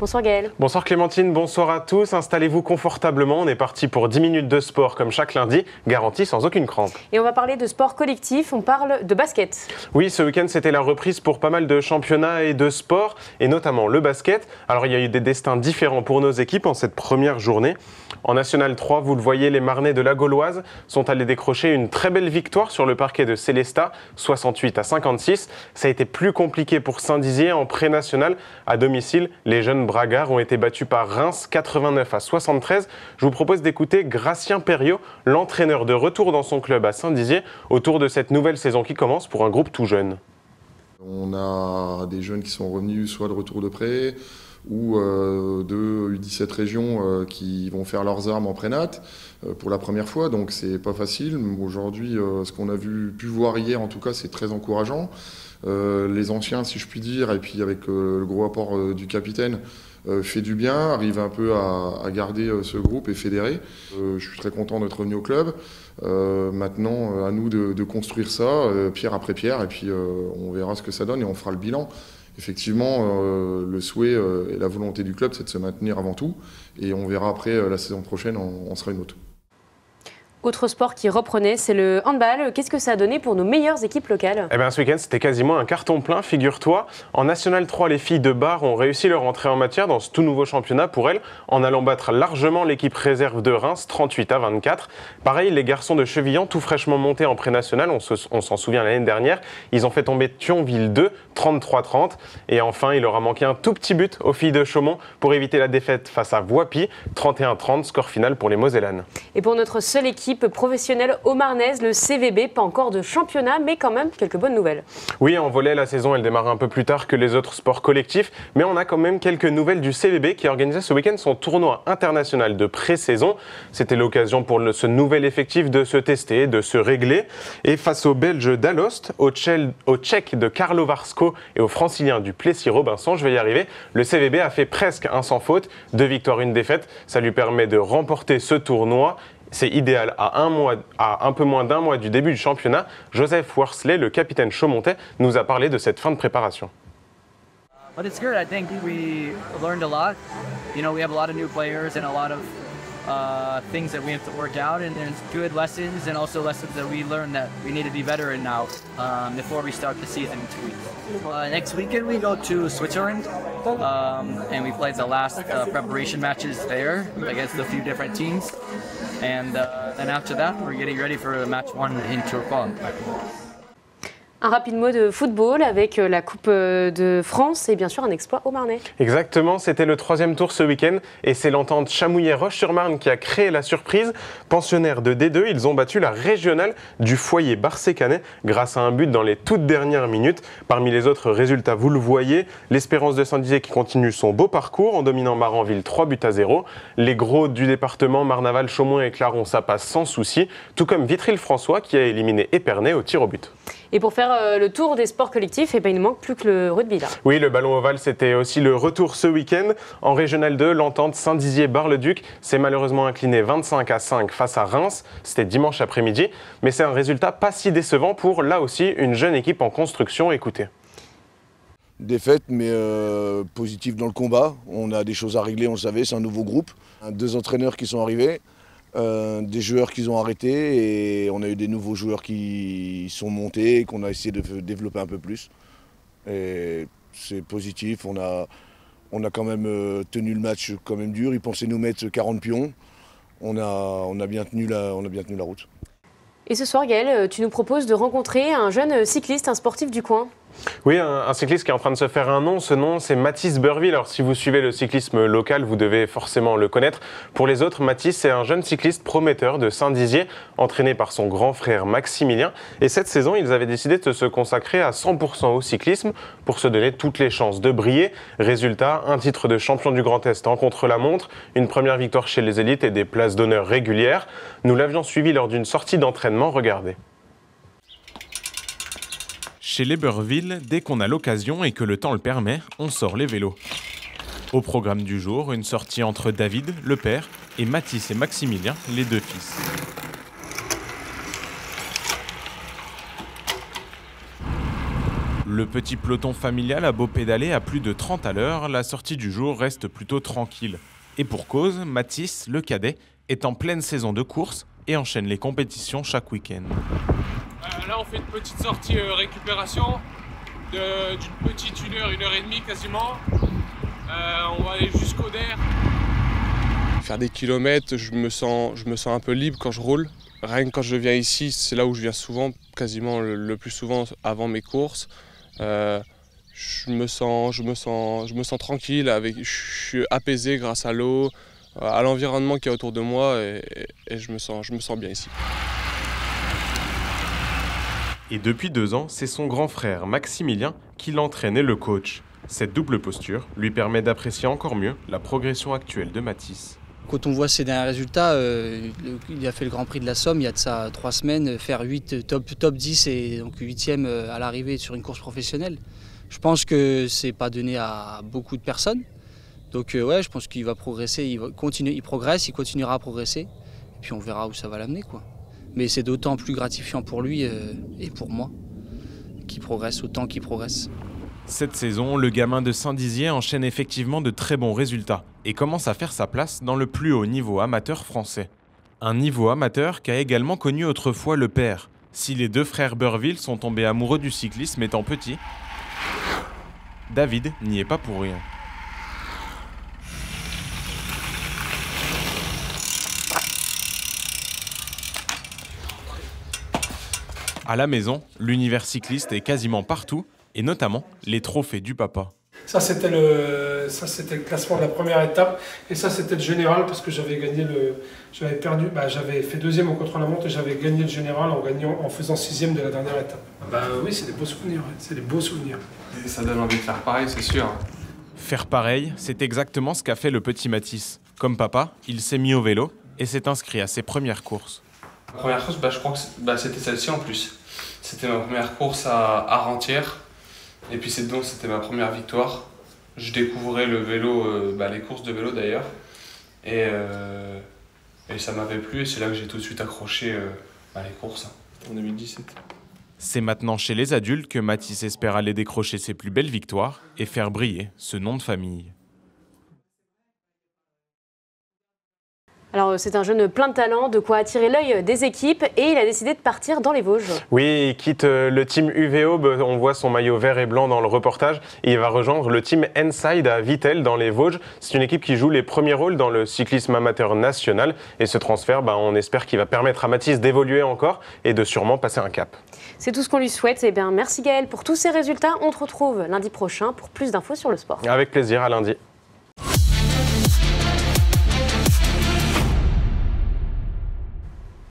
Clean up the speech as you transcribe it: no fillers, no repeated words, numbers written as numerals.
Bonsoir Gaël. Bonsoir Clémentine, bonsoir à tous. Installez-vous confortablement. On est parti pour 10 minutes de sport comme chaque lundi, garanti sans aucune crampe. Et on va parler de sport collectif, on parle de basket. Oui, ce week-end c'était la reprise pour pas mal de championnats et de sports, et notamment le basket. Alors il y a eu des destins différents pour nos équipes en cette première journée. En National 3, vous le voyez, les Marnais de la Gauloise sont allés décrocher une très belle victoire sur le parquet de Célestat, 68-56. Ça a été plus compliqué pour Saint-Dizier en pré-national. À domicile, les jeunes Bragards ont été battus par Reims, 89-73. Je vous propose d'écouter Gracien Perriot, l'entraîneur de retour dans son club à Saint-Dizier, autour de cette nouvelle saison qui commence pour un groupe tout jeune. On a des jeunes qui sont revenus soit de retour de prêt, ou de U17 régions qui vont faire leurs armes en prénat pour la première fois, donc c'est pas facile. Aujourd'hui, ce qu'on a pu voir hier, en tout cas, c'est très encourageant. Les anciens, si je puis dire, et puis avec le gros apport du capitaine, fait du bien, arrive un peu à garder ce groupe et fédérer. Je suis très content d'être revenu au club. Maintenant, à nous de construire ça, pierre après pierre, et puis on verra ce que ça donne et on fera le bilan. Effectivement, le souhait et la volonté du club, c'est de se maintenir avant tout. Et on verra après, la saison prochaine, on sera une autre. Autre sport qui reprenait, c'est le handball. Qu'est-ce que ça a donné pour nos meilleures équipes locales ? Eh bien, ce week-end, c'était quasiment un carton plein, figure-toi. En National 3, les filles de Bar ont réussi leur entrée en matière dans ce tout nouveau championnat pour elles, en allant battre largement l'équipe réserve de Reims, 38-24. Pareil, les garçons de Chevillans, tout fraîchement montés en pré-national, on s'en souvient l'année dernière, ils ont fait tomber Thionville 2, 33-30. Et enfin, il leur a manqué un tout petit but aux filles de Chaumont pour éviter la défaite face à Voipy, 31-30, score final pour les Mosellanes. Et pour notre seule équipe professionnelle haut-marnaise, le CVB, pas encore de championnat, mais quand même quelques bonnes nouvelles. Oui, en volley, la saison, elle démarre un peu plus tard que les autres sports collectifs, mais on a quand même quelques nouvelles du CVB qui a organisé ce week-end son tournoi international de pré-saison. C'était l'occasion pour ce nouvel effectif de se tester, de se régler. Et face aux Belges d'Alost, aux Tchèques de Karlovarsko et aux Franciliens du Plessis-Robinson, je vais y arriver, le CVB a fait presque un sans faute, 2 victoires, 1 défaite. Ça lui permet de remporter ce tournoi. C'est idéal à un peu moins d'un mois du début du championnat. Joseph Worsley, le capitaine chaumontais, nous a parlé de cette fin de préparation. But it's good. I think we learned a lot. You know, we have a lot of new players and a lot of things that we have to work out, and there's good lessons and also lessons that we learned that we need to be better in now before we start the season in 2 weeks. Next weekend we go to Switzerland and we play the last preparation matches there against a few different teams, and then after that we're getting ready for match 1 in Turquoise. Un rapide mot de football avec la Coupe de France et bien sûr un exploit au Marnais. Exactement, c'était le 3e tour ce week-end et c'est l'entente Chamouillet-Roche-sur-Marne qui a créé la surprise. Pensionnaires de D2, ils ont battu la régionale du foyer Barcé-Canet grâce à un but dans les toutes dernières minutes. Parmi les autres résultats, vous le voyez, l'Espérance de Saint-Dizier qui continue son beau parcours en dominant Maranville 3-0. Les gros du département, Marnaval, Chaumont et Claron, ça passe sans souci, tout comme Vitry-le-François qui a éliminé Épernay au tir au but. Et pour faire le tour des sports collectifs, il ne manque plus que le rugby là. Oui, le ballon ovale, c'était aussi le retour ce week-end. En Régional 2, l'entente Saint-Dizier-Bar-le-Duc s'est malheureusement inclinée 25-5 face à Reims. C'était dimanche après-midi, mais c'est un résultat pas si décevant pour, là aussi, une jeune équipe en construction. Écoutez. Défaite, mais positive dans le combat. On a des choses à régler, on le savait, c'est un nouveau groupe. 2 entraîneurs qui sont arrivés. Des joueurs qu'ils ont arrêtés et on a eu des nouveaux joueurs qui sont montés et qu'on a essayé de développer un peu plus. Et c'est positif, on a quand même tenu le match quand même dur, ils pensaient nous mettre 40 pions, on a bien tenu la route. Et ce soir Gaël, tu nous proposes de rencontrer un jeune cycliste, un sportif du coin. Oui, un cycliste qui est en train de se faire un nom. Ce nom, c'est Mathis Beurville. Alors, si vous suivez le cyclisme local, vous devez forcément le connaître. Pour les autres, Mathis, c'est un jeune cycliste prometteur de Saint-Dizier, entraîné par son grand frère Maximilien. Et cette saison, ils avaient décidé de se consacrer à 100% au cyclisme pour se donner toutes les chances de briller. Résultat, un titre de champion du Grand Est en contre-la-montre, une première victoire chez les élites et des places d'honneur régulières. Nous l'avions suivi lors d'une sortie d'entraînement. Regardez. Chez les Beurville, dès qu'on a l'occasion et que le temps le permet, on sort les vélos. Au programme du jour, une sortie entre David, le père, et Mathis et Maximilien, les 2 fils. Le petit peloton familial a beau pédaler à plus de 30 à l'heure, la sortie du jour reste plutôt tranquille. Et pour cause, Mathis, le cadet, est en pleine saison de course et enchaîne les compétitions chaque week-end. Là, on fait une petite sortie récupération d'une petite 1h, 1h30 quasiment. On va aller jusqu'au Der. Faire des kilomètres, je me sens un peu libre quand je roule. Rien que quand je viens ici, c'est là où je viens souvent, quasiment le plus souvent avant mes courses. Je me sens tranquille, je suis apaisé grâce à l'eau, à l'environnement qu'il y a autour de moi et je me sens bien ici. Et depuis 2 ans, c'est son grand frère Maximilien qui l'entraîne et le coach. Cette double posture lui permet d'apprécier encore mieux la progression actuelle de Mathis. Quand on voit ses derniers résultats, il a fait le Grand Prix de la Somme il y a de ça 3 semaines, faire 8 top 10 et donc 8e à l'arrivée sur une course professionnelle. Je pense que c'est pas donné à beaucoup de personnes. Donc ouais, je pense qu'il va progresser, il progresse, il continuera à progresser. Et puis on verra où ça va l'amener, quoi. Mais c'est d'autant plus gratifiant pour lui et pour moi qu'il progresse autant qu'il progresse. Cette saison, le gamin de Saint-Dizier enchaîne effectivement de très bons résultats et commence à faire sa place dans le plus haut niveau amateur français. Un niveau amateur qu'a également connu autrefois le père. Si les 2 frères Beurville sont tombés amoureux du cyclisme étant petits, David n'y est pas pour rien. À la maison, l'univers cycliste est quasiment partout, et notamment les trophées du papa. Ça c'était le classement de la première étape, et ça c'était le général parce que j'avais gagné j'avais fait 2e au contre-la-montre et j'avais gagné le général en faisant 6e de la dernière étape. Oui, c'est des beaux souvenirs, c'est des beaux souvenirs. Et ça donne envie de faire pareil, c'est sûr. Faire pareil, c'est exactement ce qu'a fait le petit Mathis. Comme papa, il s'est mis au vélo et s'est inscrit à ses premières courses. La première course, je crois que c'était celle-ci en plus. C'était ma première course à Rentières. Et puis c'était ma première victoire. Je découvrais le vélo, les courses de vélo d'ailleurs. Et ça m'avait plu et c'est là que j'ai tout de suite accroché les courses en 2017. C'est maintenant chez les adultes que Mathis espère aller décrocher ses plus belles victoires et faire briller ce nom de famille. Alors c'est un jeune plein de talent, de quoi attirer l'œil des équipes et il a décidé de partir dans les Vosges. Oui, il quitte le team UVO, on voit son maillot vert et blanc dans le reportage, et il va rejoindre le team Inside à Vittel dans les Vosges. C'est une équipe qui joue les premiers rôles dans le cyclisme amateur national et ce transfert, on espère qu'il va permettre à Mathis d'évoluer encore et de sûrement passer un cap. C'est tout ce qu'on lui souhaite. Merci Gaël pour tous ces résultats. On te retrouve lundi prochain pour plus d'infos sur le sport. Avec plaisir, à lundi.